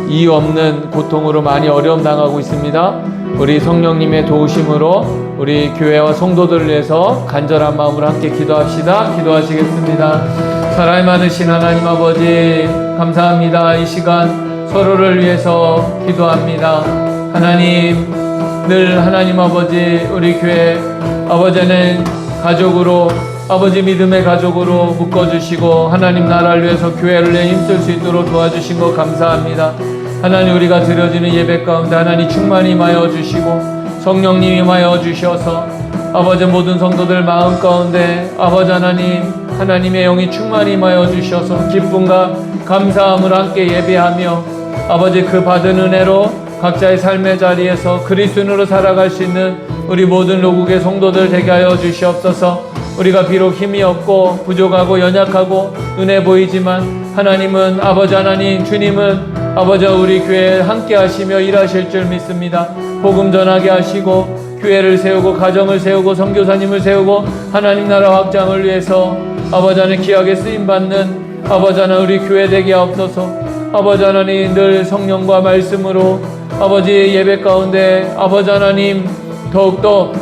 이유 없는 고통으로 많이 어려움 당하고 있습니다. 우리 성령님의 도우심으로 우리 교회와 성도들을 위해서 간절한 마음으로 함께 기도합시다. 기도하시겠습니다. 사랑이 많으신 하나님 아버지 감사합니다. 이 시간 서로를 위해서 기도합니다. 하나님 늘 하나님 아버지 우리 교회 아버지는 가족으로 아버지 믿음의 가족으로 묶어주시고 하나님 나라를 위해서 교회를 위해 힘쓸 수 있도록 도와주신 것 감사합니다. 하나님 우리가 드려지는 예배 가운데 하나님 충만히 임하여 주시고 성령님 임하여 주셔서 아버지 모든 성도들 마음 가운데 아버지 하나님의 영이 충만히 임하여 주셔서 기쁨과 감사함을 함께 예배하며 아버지 그 받은 은혜로 각자의 삶의 자리에서 그리스도인으로 살아갈 수 있는 우리 모든 로국의 성도들 되게 하여 주시옵소서. 우리가 비록 힘이 없고 부족하고 연약하고 눈에 보이지만 하나님은 아버지 하나님 주님은 아버지 우리 교회에 함께 하시며 일하실 줄 믿습니다. 복음 전하게 하시고 교회를 세우고 가정을 세우고 선교사님을 세우고 하나님 나라 확장을 위해서 아버지 하나님 귀하게 쓰임받는 아버지 하나님 우리 교회 되게 하옵소서. 아버지 하나님 늘 성령과 말씀으로 아버지 예배 가운데 아버지 하나님 더욱더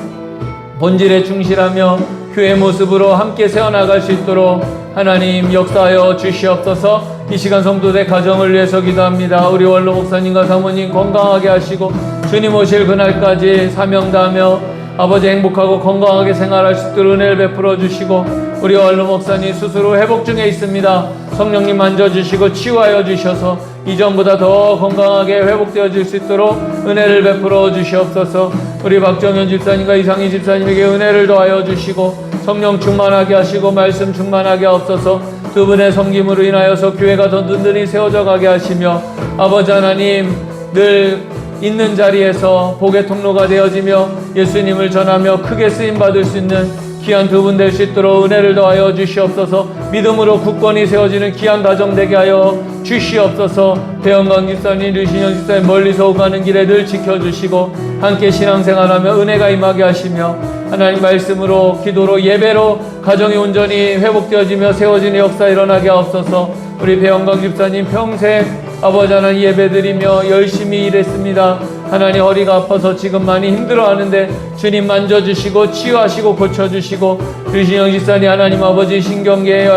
본질에 충실하며 교회 모습으로 함께 세워나갈 수 있도록 하나님 역사하여 주시옵소서. 이 시간 성도들 가정을 위해서 기도합니다. 우리 원로 목사님과 사모님 건강하게 하시고 주님 오실 그날까지 사명 다하며 아버지 행복하고 건강하게 생활할 수 있도록 은혜를 베풀어 주시고 우리 원로 목사님 스스로 회복 중에 있습니다. 성령님 만져주시고 치유하여 주셔서 이전보다 더 건강하게 회복되어질 수 있도록 은혜를 베풀어 주시옵소서. 우리 박정현 집사님과 이상희 집사님에게 은혜를 더하여 주시고 성령 충만하게 하시고 말씀 충만하게 하옵소서. 두 분의 섬김으로 인하여서 교회가 더 든든히 세워져 가게 하시며 아버지 하나님 늘 있는 자리에서 복의 통로가 되어지며 예수님을 전하며 크게 쓰임받을 수 있는 귀한 두 분 될 수 있도록 은혜를 더하여 주시옵소서. 믿음으로 굳건히 세워지는 귀한 가정 되게 하여 주시옵소서. 배영강 집사님, 류신영 집사님 멀리서 오가는 길에 늘 지켜주시고 함께 신앙생활하며 은혜가 임하게 하시며 하나님 말씀으로 기도로 예배로 가정이 온전히 회복되어지며 세워지는 역사 일어나게 하옵소서. 우리 배영강 집사님 평생 아버지 하나님 예배드리며 열심히 일했습니다. 하나님 허리가 아파서 지금 많이 힘들어하는데 주님 만져주시고 치유하시고 고쳐주시고 류신영 집사님 하나님 아버지 신경계의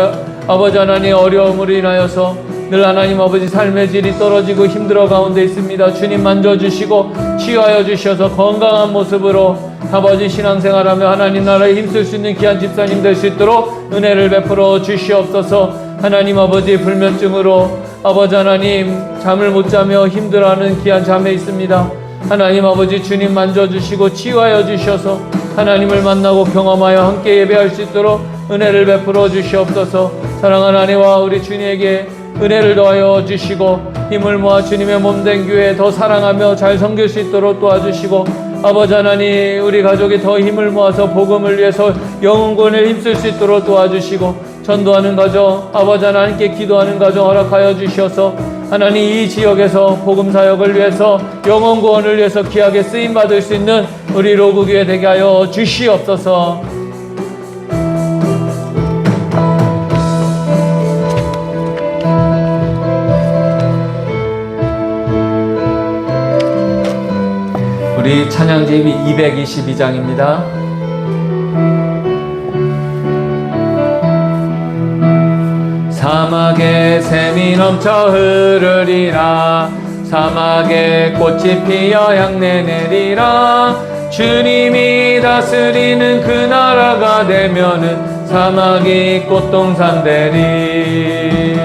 아버지 하나님의 어려움으로 인하여서 늘 하나님 아버지 삶의 질이 떨어지고 힘들어 가운데 있습니다. 주님 만져주시고 치유하여 주셔서 건강한 모습으로 아버지 신앙생활하며 하나님 나라에 힘쓸 수 있는 귀한 집사님 될 수 있도록 은혜를 베풀어 주시옵소서. 하나님 아버지 불면증으로 아버지 하나님 잠을 못 자며 힘들어하는 귀한 자매 있습니다. 하나님 아버지 주님 만져주시고 치유하여 주셔서 하나님을 만나고 경험하여 함께 예배할 수 있도록 은혜를 베풀어 주시옵소서. 사랑하는 아내와 우리 주님에게 은혜를 더하여 주시고 힘을 모아 주님의 몸된 교회 더 사랑하며 잘 섬길 수 있도록 도와주시고 아버지 하나님 우리 가족이 더 힘을 모아서 복음을 위해서 영혼권을 힘쓸 수 있도록 도와주시고 전도하는 가정, 아버지 하나님께 기도하는 가정 허락하여 주셔서 하나님 이 지역에서 복음 사역을 위해서 영혼 구원을 위해서 귀하게 쓰임 받을 수 있는 우리 로그교회 되게 하여 주시옵소서. 우리 찬양집 222장입니다. 사막에 샘이 넘쳐 흐르리라. 사막에 꽃이 피어 향내 내리라. 주님이 다스리는 그 나라가 되면은 사막이 꽃동산 되리.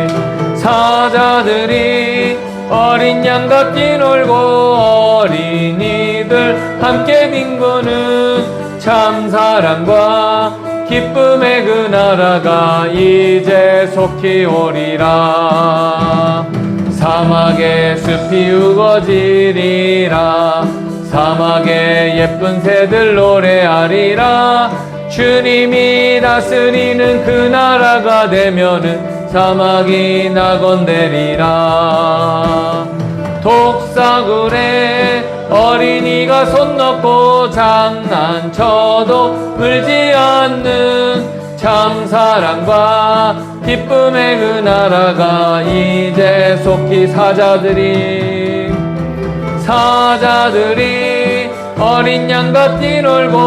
사자들이 어린 양같이 놀고 어린이들 함께 빈구는 참 사랑과 기쁨의 그 나라가 이제 속히 오리라. 사막에 숲이 우거지리라. 사막에 예쁜 새들 노래하리라. 주님이 다스리는 그 나라가 되면은 사막이 낙원되리라. 독사굴에 어린이가 손 넣고 장난쳐도 울지 않는 참 사랑과 기쁨의 그 나라가 이제 속히 사자들이 어린 양같이 놀고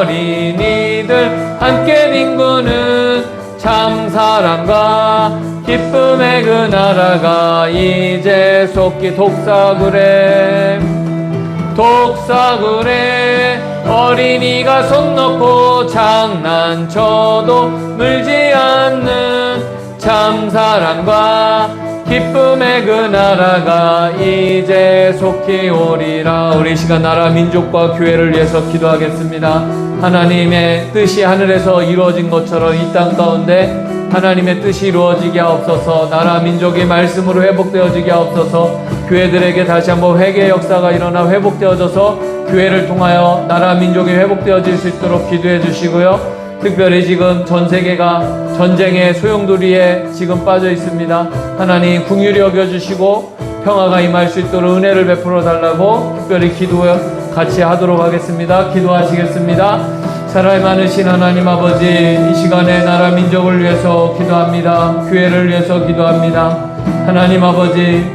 어린이들 함께 빈구는 참 사랑과 기쁨의 그 나라가 이제 속히 독사굴에 어린이가 손 넣고 장난쳐도 물지 않는 참 사랑과 기쁨의 그 나라가 이제 속히 오리라. 우리 시간 나라 민족과 교회를 위해서 기도하겠습니다. 하나님의 뜻이 하늘에서 이루어진 것처럼 이 땅 가운데 하나님의 뜻이 이루어지게 하옵소서. 나라 민족이 말씀으로 회복되어지게 하옵소서. 교회들에게 다시 한번 회개의 역사가 일어나 회복되어져서 교회를 통하여 나라 민족이 회복되어질 수 있도록 기도해 주시고요. 특별히 지금 전 세계가 전쟁의 소용돌이에 지금 빠져 있습니다. 하나님 긍휼히 여겨주시고 평화가 임할 수 있도록 은혜를 베풀어 달라고 특별히 기도 같이 하도록 하겠습니다. 기도하시겠습니다. 사랑이 많으신 하나님 아버지, 이 시간에 나라 민족을 위해서 기도합니다. 교회를 위해서 기도합니다. 하나님 아버지,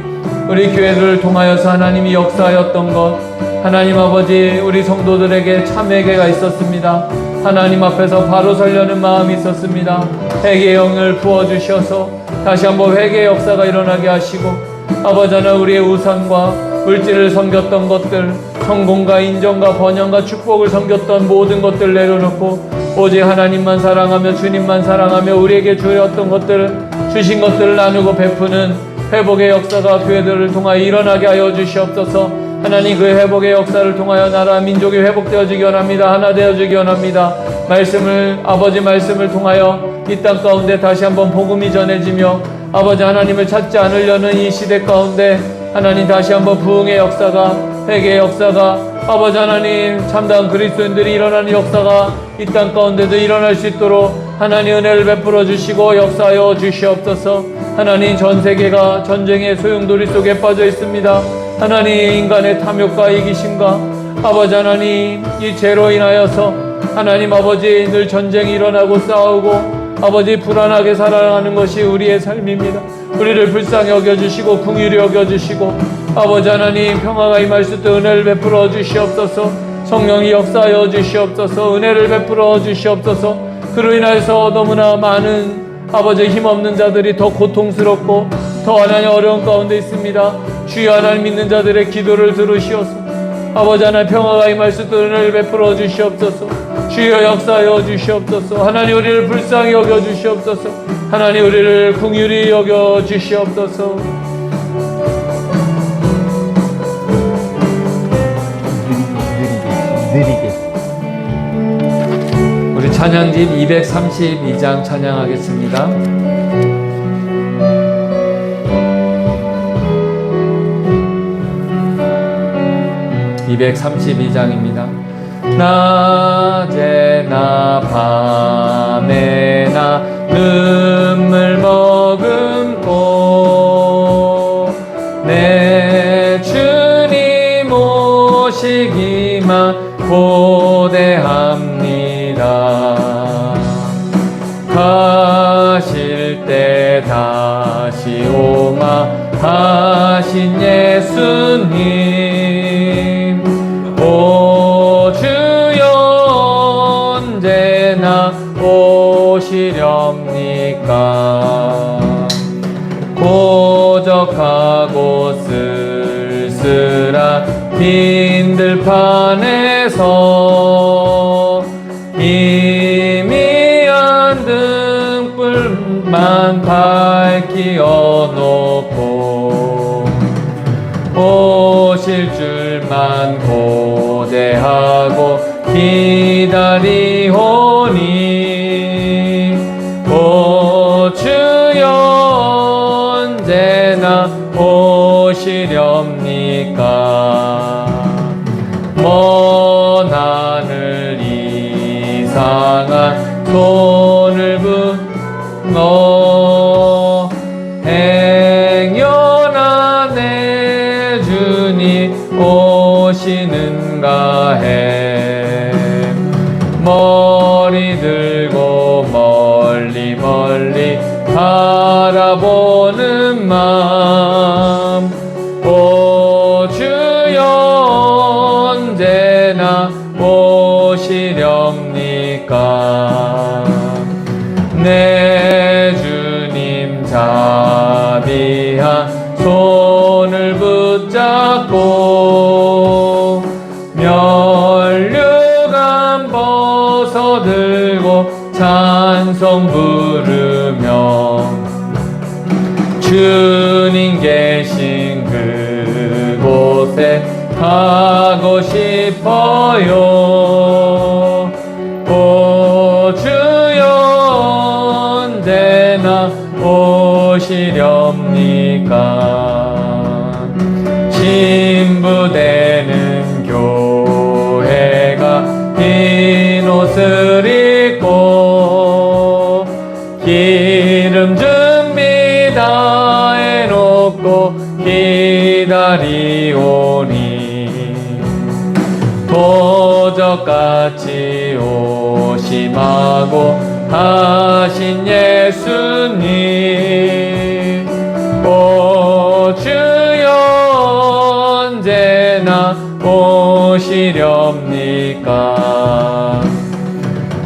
우리 교회를 통하여서 하나님이 역사하였던 것, 하나님 아버지, 우리 성도들에게 참 회개가 있었습니다. 하나님 앞에서 바로 서려는 마음이 있었습니다. 회개의 영을 부어주셔서 다시 한번 회개의 역사가 일어나게 하시고, 아버지 하나 우리의 우상과 물질을 섬겼던 것들, 성공과 인정과 번영과 축복을 섬겼던 모든 것들 내려놓고 오직 하나님만 사랑하며 주님만 사랑하며 우리에게 주었던 것들을, 주신 것들을 나누고 베푸는 회복의 역사가 교회들을 통하여 일어나게 하여 주시옵소서. 하나님 그 회복의 역사를 통하여 나라 민족이 회복되어지기 원합니다. 하나 되어지기 원합니다. 아버지 말씀을 통하여 이 땅 가운데 다시 한번 복음이 전해지며 아버지 하나님을 찾지 않으려는 이 시대 가운데 하나님 다시 한번 부흥의 역사가, 회개의 역사가, 아버지 하나님 참다운 그리스도인들이 일어나는 역사가 이 땅 가운데도 일어날 수 있도록 하나님 은혜를 베풀어 주시고 역사하여 주시옵소서. 하나님 전 세계가 전쟁의 소용돌이 속에 빠져 있습니다. 하나님 인간의 탐욕과 이기심과 아버지 하나님 이 죄로 인하여서 하나님 아버지 늘 전쟁이 일어나고 싸우고 아버지 불안하게 살아가는 것이 우리의 삶입니다. 우리를 불쌍히 여겨주시고 긍휼히 여겨주시고 아버지 하나님 평화가 임할 수 있도록 은혜를 베풀어 주시옵소서. 성령이 역사하여 주시옵소서. 은혜를 베풀어 주시옵소서. 그로 인하여서 너무나 많은 아버지 힘없는 자들이 더 고통스럽고 더 하나님 어려운 가운데 있습니다. 주여 하나님 믿는 자들의 기도를 들으시옵소서. 아버지 하나님 평화가 임할 수 있도록 은혜를 베풀어 주시옵소서. 주여 역사하여 주시옵소서. 하나님 우리를 불쌍히 여겨 주시옵소서. 하나님 우리를 긍휼히 여겨 주시옵소서. 느리게. 우리 찬양집 232장 찬양하겠습니다. (232장입니다) 낮에나 밤에나 눈물 머금고 내 주님 오시기만 고대합니다. 가실 때 다시 오마 하신 예수님, 오 주여 언제나 오시렵니까? 고적하고 쓸쓸한 빈 들판에서 희미한 등불만 밝히어 놓고 오실 줄만 고대하고 기다리오니, 오 주여 언제나 오시렵니까? 먼 하늘 이상한 손을 붙어 행여나 내 주님 오시는가 해. 머리 들고 멀리 멀리 바라보는 마음, 오 주여 언제나 오시렵니까? 내 주님 자비한 손을 붙잡고 면류관 벗어들고 찬송 부르며 주님 계신 그곳에 가고 싶어요. 오 주여 언제나 오시렵니까? 신부되는 교회가 흰 옷을 입고 기름 준비 다 해놓고 기다리오니, 도적같이 오심하고 하신 예수님, 오 주여 언제나 오시렵니까?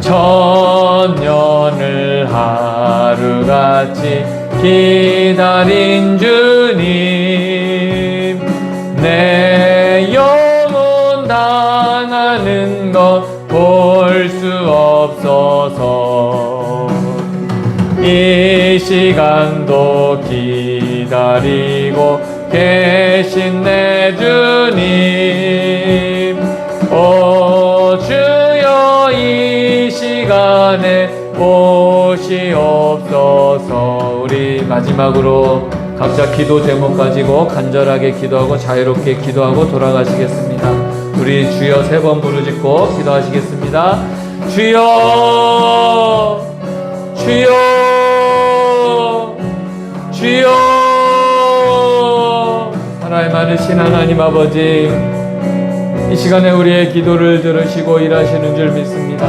천년을 하루같이 기다린 주님, 내 영혼 당하는 것 볼 수 없어서 이 시간도 기다리고 계신 내 주님, 오 주여 이 시간에 오시옵소서. 우리 마지막으로 각자 기도 제목 가지고 간절하게 기도하고 자유롭게 기도하고 돌아가시겠습니다. 우리 주여 3번 부르짖고 기도하시겠습니다. 주여, 주여, 주여. 하나님 많으신 하나님 아버지, 이 시간에 우리의 기도를 들으시고 일하시는 줄 믿습니다.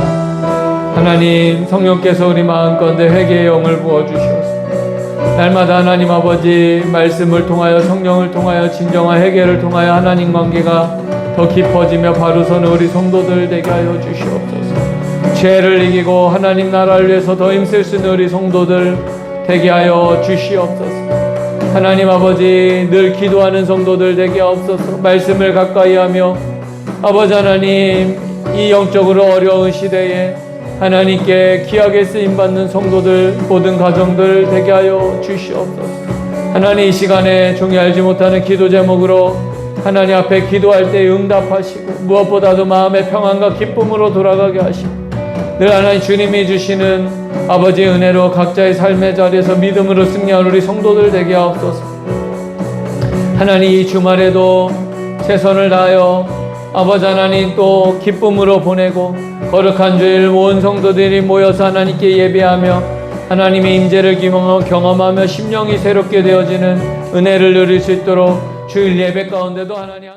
하나님, 성령께서 우리 마음가운데 회개의 영을 부어주시옵소서. 날마다 하나님 아버지 말씀을 통하여, 성령을 통하여, 진정한 회개를 통하여 하나님 관계가 더 깊어지며 바로 서는 우리 성도들 되게 하여 주시옵소서. 죄를 이기고 하나님 나라를 위해서 더 힘쓸 수 있는 우리 성도들 되게 하여 주시옵소서. 하나님 아버지, 늘 기도하는 성도들 되게 하옵소서. 말씀을 가까이 하며 아버지 하나님, 이 영적으로 어려운 시대에 하나님께 귀하게 쓰임받는 성도들, 모든 가정들 되게 하여 주시옵소서. 하나님, 이 시간에 종이 알지 못하는 기도 제목으로 하나님 앞에 기도할 때 응답하시고 무엇보다도 마음의 평안과 기쁨으로 돌아가게 하시고 늘 하나님 주님이 주시는 아버지의 은혜로 각자의 삶의 자리에서 믿음으로 승리하는 우리 성도들 되게 하옵소서. 하나님, 이 주말에도 최선을 다하여 아버지 하나님 또 기쁨으로 보내고 거룩한 주일 온 성도들이 모여서 하나님께 예배하며 하나님의 임재를 경험하며 심령이 새롭게 되어지는 은혜를 누릴 수 있도록 주일 예배 가운데도 하나님